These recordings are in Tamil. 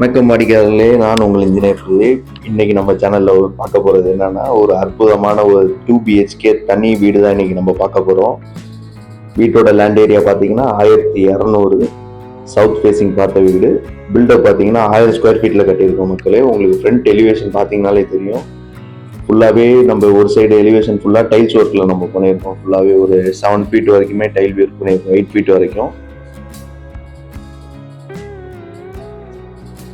வணக்கம் வாடிக்கையாளர்களே, நான் உங்கள் இன்ஜினியர் பிரதீப். இன்னைக்கு நம்ம சேனல்ல பார்க்க போறது என்னன்னா, ஒரு அற்புதமான ஒரு 2 பிஹெச்கே தனி வீடு தான் இன்னைக்கு நம்ம பார்க்க போறோம். வீட்டோட லேண்ட் ஏரியா பார்த்தீங்கன்னா 1200 சவுத் ஃபேசிங் பார்த்த வீடு. பில்டப் பார்த்தீங்கன்னா 1000 ஸ்கொயர் ஃபீட்ல கட்டியிருக்கோம் மக்களே. உங்களுக்கு ஃப்ரண்ட் எலிவேஷன் பார்த்தீங்கன்னாலே தெரியும். ஃபுல்லாவே நம்ம ஒரு சைடு எலிவேஷன் ஃபுல்லா டைல்ஸ் ஒர்க்ல நம்ம பண்ணியிருக்கோம். ஃபுல்லாவே ஒரு 7 ஃபீட் வரைக்குமே டைல் ஒர்க் பண்ணியிருக்கோம், 8 ஃபீட் வரைக்கும்.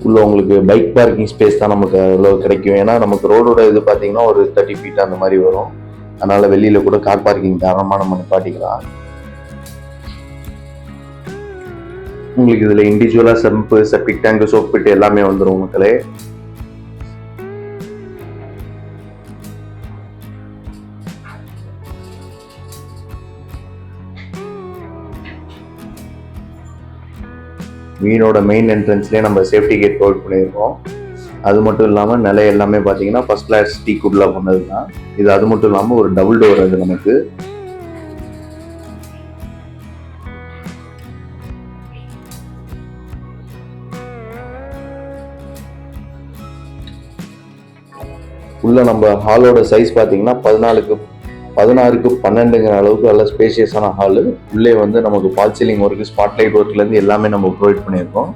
உள்ள உங்களுக்கு பைக் பார்க்கிங் ஸ்பேஸ் தான் நமக்கு அவ்வளோ கிடைக்கும். ஏன்னா நமக்கு ரோடோட இது பார்த்தீங்கன்னா ஒரு 30 ஃபீட் அந்த மாதிரி வரும். அதனால வெளியில கூட கார் பார்க்கிங் தாராளமாக நம்ம நிப்பாட்டிக்கலாம். உங்களுக்கு இதுல இண்டிவிஜுவலா செம்பு, செப்டிக் டேங்க், சோப் பிட் எல்லாமே வந்துடும் மக்களே. வீடோட மெயின் என்ட்ரன்ஸ்லேயே நம்ம சேஃப்டி கேட் ப்ரொவைட் பண்ணியிருக்கோம். அது மட்டும் இல்லாமல் நிலை எல்லாமே பார்த்தீங்கன்னா ஃபர்ஸ்ட் கிளாஸ் டீ குட்ல பண்ணது தான் இது. அது மட்டும் இல்லாமல் ஒரு டபுள் டோர் அது நமக்கு. உள்ள நம்ம ஹாலோட சைஸ் பார்த்தீங்கன்னா 16க்கு 12ங்கிற அளவுக்கு நல்ல ஸ்பேஷியஸான ஹாலு. உள்ளே வந்து நமக்கு false ceiling work, spot light ஒர்க்லேருந்து எல்லாமே நம்ம ப்ரொவைட் பண்ணியிருக்கோம்.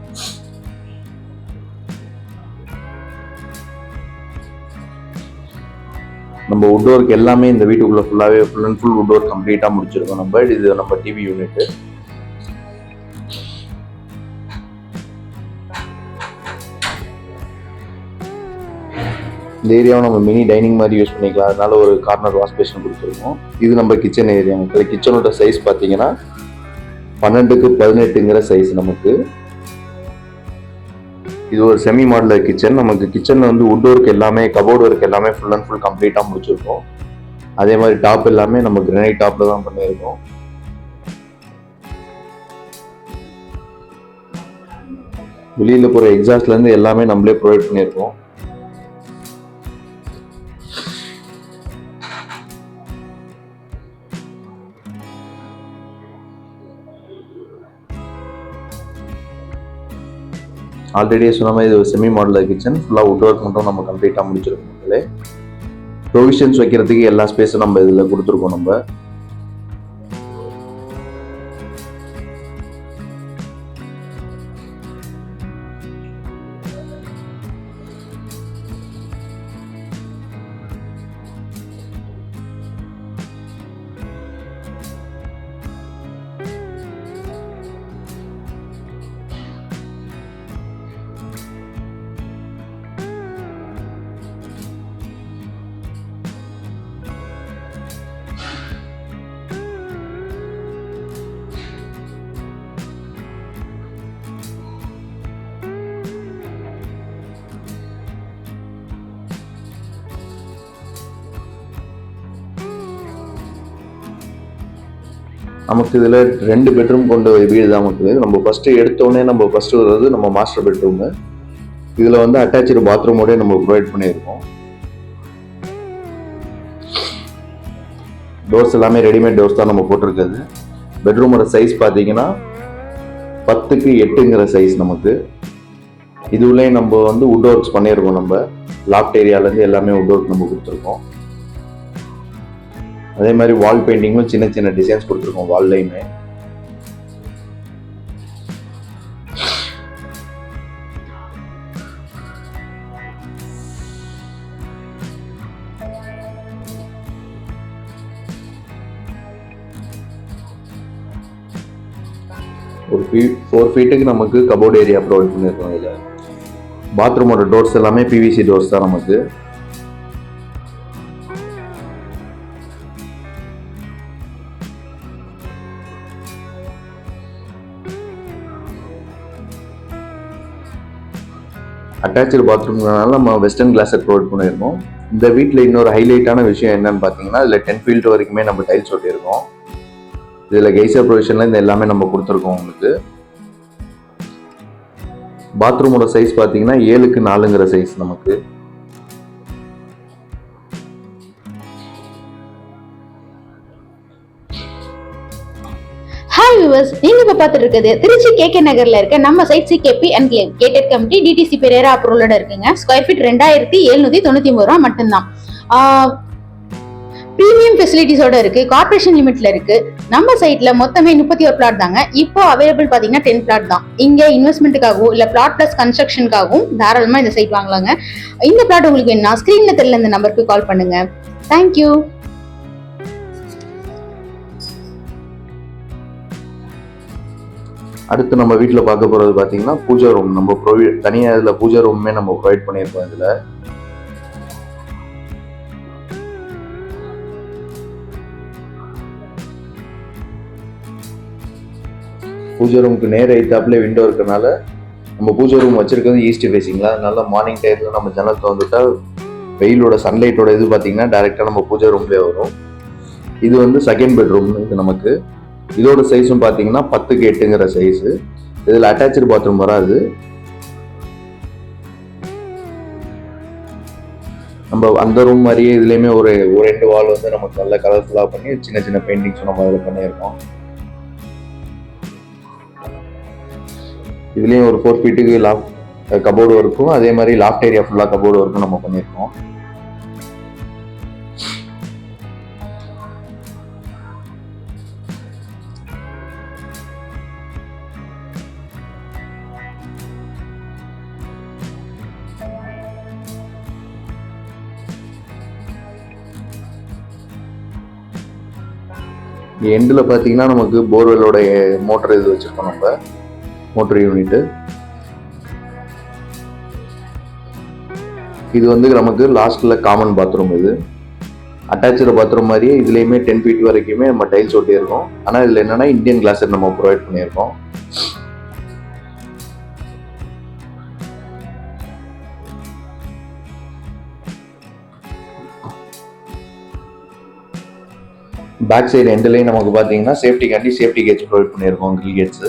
நம்ம வுட் ஒர்க் எல்லாமே இந்த வீட்டுக்குள்ள ஃபுல்லாகவே full and full would work கம்ப்ளீட்டாக முடிச்சிருக்கோம் நம்ம. இது நம்ம டிவி யூனிட். இந்த ஏரியாவை நம்ம மினி டைனிங் மாதிரி யூஸ் பண்ணிக்கலாம். அதனால ஒரு கார்னர் வாஷ் பேஷன் கொடுத்துருக்கோம். இது நம்ம கிச்சன் ஏரியா. கிச்சனோட சைஸ் பார்த்தீங்கன்னா 12க்கு 18ங்கிற சைஸ் நமக்கு. இது ஒரு செமி மாடலர் கிச்சன். நமக்கு கிச்சன்ல வந்து வுட் ஒர்க் எல்லாமே, கபோர்ட் ஒர்க் எல்லாமே ஃபுல் அண்ட் ஃபுல் கம்ப்ளீட்டா முடிச்சிருக்கோம். அதே மாதிரி டாப் எல்லாமே நம்ம கிரானைட் டாப்ல தான் பண்ணியிருக்கோம். வெளியில போற எக்ஸாஸ்ட்ல இருந்து எல்லாமே நம்மளே ப்ரொவைட் பண்ணியிருக்கோம். ஆல்ரெடி சொன்ன மாதிரி இது ஒரு செமி மாடலர் கிச்சன். ஃபுல்லாக வுட் ஒர்க் மட்டும் நம்ம கம்ப்ளீட்டாக முடிச்சிருக்கோம். மக்களே, ப்ரொவிஷன்ஸ் வைக்கிறதுக்கு எல்லா ஸ்பேஸும் நம்ம இதில் கொடுத்துருக்கோம். நம்ம நமக்கு இதில் 2 பெட்ரூம் கொண்ட வீடு தான் நமக்கு. நம்ம ஃபர்ஸ்ட் எடுத்தோடனே நம்ம ஃபர்ஸ்ட் வர்றது நம்ம மாஸ்டர் பெட்ரூமு. இதில் வந்து அட்டாச்சு பாத்ரூமோட நம்ம ப்ரொவைட் பண்ணியிருக்கோம். டோர்ஸ் எல்லாமே ரெடிமேட் டோர்ஸ் தான் நம்ம போட்டிருக்கிறது. பெட்ரூமோட சைஸ் பார்த்தீங்கன்னா 10க்கு 8ங்கிற சைஸ் நமக்கு. இதுலேயே நம்ம வந்து வுட் ஒர்க்ஸ் பண்ணியிருக்கோம். நம்ம லாஃப்ட் ஏரியாலேருந்து எல்லாமே வுட் ஒர்க் நம்ம கொடுத்துருக்கோம். அதே மாதிரி வால் பெயிண்டிங்கும் சின்ன சின்ன டிசைன்ஸ் கொடுத்துருக்கோம் வால்லையுமே. ஒரு 4 ஃபீட்டுக்கு நமக்கு கபோர்ட் ஏரியா ப்ரொவைட் பண்ணியிருக்கோம். இதில் பாத்ரூமோட டோர்ஸ் எல்லாமே பிவிசி டோர்ஸ் தான் நமக்கு. அட்டாச்சு பாத்ரூம்னால நம்ம வெஸ்டர்ன் கிளாஸை ப்ரொவைட் பண்ணியிருக்கோம். இந்த வீட்டில் இன்னொரு ஹைலைட்டான விஷயம் என்னன்னு பார்த்தீங்கன்னா, இதில் 10 ஃபீட் வரைக்குமே நம்ம டைல்ஸ் ஒட்டியிருக்கோம். இதில் கெய்சர் ப்ரொவிஷன்ல இந்த எல்லாமே நம்ம கொடுத்துருக்கோம் உங்களுக்கு. பாத்ரூமோட சைஸ் பார்த்தீங்கன்னா 7க்கு 4ங்கிற சைஸ் நமக்கு. Hi வியூவர்ஸ், நீங்க இப்ப பார்த்துட்டு இருக்கிறது திருச்சி கேகே நகர்ல இருக்க நம்ம site CKP enclave. Gated community DTC RERA அப்ரூவலோட இருக்குங்க. ஸ்கொயர் ஃபீட் 2799 ரூபாய் மட்டும்தான். பிரீமியம் ஃபெசிலிட்டிஸோட இருக்கு. கார்பரேஷன் லிமிட்ல இருக்கு. நம்ம சைட்ல மொத்தமே 31 பிளாட் தாங்க. இப்போ அவைலபிள் பாத்தீங்கன்னா 10 பிளாட் தான். இங்க இன்வெஸ்ட்மெண்ட்டுக்காகவும் இல்ல பிளாட் பிளஸ் கன்ஸ்ட்ரக்ஷனுக்காகவும் தாராளமா இந்த சைட் வாங்கலாங்க. இந்த பிளாட் உங்களுக்கு வேணும்னா ஸ்கிரீன்ல தெரியல இந்த நம்பருக்கு கால் பண்ணுங்க. தேங்க்யூ. அடுத்து நம்ம வீட்டில் பார்க்க போகிறது பார்த்தீங்கன்னா பூஜா ரூம். நம்ம தனியாக இதில் பூஜா ரூமே நம்ம ப்ரொவைட் பண்ணியிருக்கோம். இதில் பூஜா ரூமுக்கு நேர எய்த்தாப்புல விண்டோ இருக்கனால நம்ம பூஜா ரூம் வச்சிருக்கிறது ஈஸ்ட் ஃபேஸிங்களா. அதனால மார்னிங் டைத்தில் நம்ம ஜன்னல் திறந்துட்டா வெயிலோட சன்லைட்டோட இது பார்த்தீங்கன்னா டைரெக்டாக நம்ம பூஜா ரூம்லேயே வரும். இது வந்து செகண்ட் பெட்ரூம். இது நமக்கு இதோட சைஸும் பார்த்தீங்கன்னா 10க்கு 8ங்கிற சைஸு. இதில் அட்டாச்சு பாத்ரூம் வராது. நம்ம அந்த ரூம் மாதிரியே இதுலேயுமே ஒரு 2 வால் வந்து நமக்கு நல்ல கலர்ஃபுல்லாக பண்ணி சின்ன சின்ன பெயிண்டிங்ஸும் நம்ம அதில் பண்ணியிருக்கோம். இதுலேயும் ஒரு 4 ஃபீட்டுக்கு கபோர்டு இருக்கும். அதே மாதிரி லாஃப்ட் ஏரியா ஃபுல்லாக கபோர்டு ஒர்க்கும் நம்ம பண்ணியிருக்கோம். எண்டில் பார்த்தீங்கன்னா நமக்கு போர்வெல்லோட மோட்டர் இது வச்சுருக்கோம். நம்ம மோட்டர் யூனிட்டு இது வந்து நமக்கு லாஸ்ட்டில் காமன் பாத்ரூம். இது அட்டாச்சு பாத்ரூம் மாதிரியே இதுலேயுமே 10 ஃபீட் வரைக்குமே நம்ம டைல்ஸ் ஒட்டியிருக்கோம். ஆனால் இதில் என்னென்னா இந்தியன் கிளாஸர் நம்ம ப்ரொவைட் பண்ணியிருக்கோம். பேக் சைடு எண்ட்லையும் நமக்கு பார்த்தீங்கன்னா சேஃப்டிக்காண்டி சேஃப்டி கேட்ஸ் ப்ரொவைட் பண்ணியிருக்கோம். Grill gates.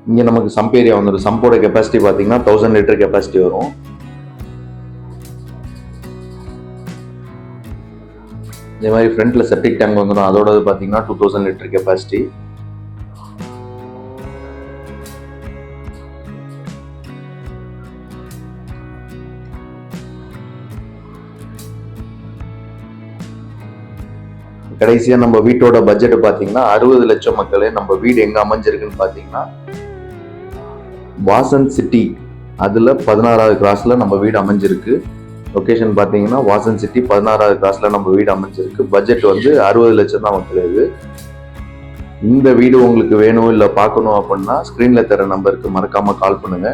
இங்கே நமக்கு சம்ப் ஏரியா வந்துடும். சம்போட கெப்பாசிட்டி பார்த்தீங்கன்னா 1000 லிட்டர் கெப்பாசிட்டி வரும். இதே மாதிரி ஃப்ரண்ட்ல செப்டிக் டேங்க் வந்துடும். அதோட பார்த்தீங்கன்னா 2000 லிட்டர் கெப்பாசிட்டி. கடைசியா நம்ம வீட்டோட பட்ஜெட் பாத்தீங்கன்னா 60 லட்சம். மக்களே, நம்ம வீடு எங்க அமைஞ்சிருக்குன்னு பாத்தீங்கன்னா வாசன் சிட்டி, அதுல 16வது கிராஸ்ல நம்ம வீடு அமைஞ்சிருக்கு. லொகேஷன் பாத்தீங்கன்னா வாசன் சிட்டி 16வது கிராஸ்ல நம்ம வீடு அமைஞ்சிருக்கு. பட்ஜெட் வந்து 60 லட்சம் தான் மக்களே. இது இந்த வீடு உங்களுக்கு வேணும் இல்ல பார்க்கணும் அப்படின்னா ஸ்கிரீன்ல தர நம்பருக்கு மறக்காம கால் பண்ணுங்க.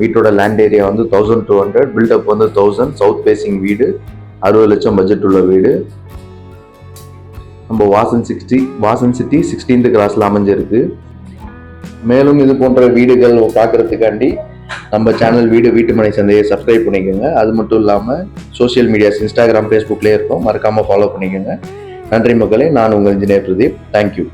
வீட்டோட லேண்ட் ஏரியா வந்து 1200, பில்டப் வந்து 1000, சவுத் ஃபேசிங் வீடு, 60 லட்சம் பட்ஜெட் உள்ள வீடு. நம்ம வாசன் சிட்டி 16th கிராஸ்ல அமைஞ்சிருக்கு. மேலும் இது போன்ற வீடுகள் பார்க்கறதுக்காண்டி நம்ம சேனல் வீட்டுமனை சந்தையை சப்ஸ்கிரைப் பண்ணிக்கோங்க. அது மட்டும் இல்லாமல் சோசியல் மீடியாஸ் இன்ஸ்டாகிராம், ஃபேஸ்புக்லேயே இருக்கும். மறக்காமல் ஃபாலோ பண்ணிக்கோங்க. நன்றி மக்களே. நான் உங்கள் இன்ஜினியர் பிரதீப். தேங்க்யூ.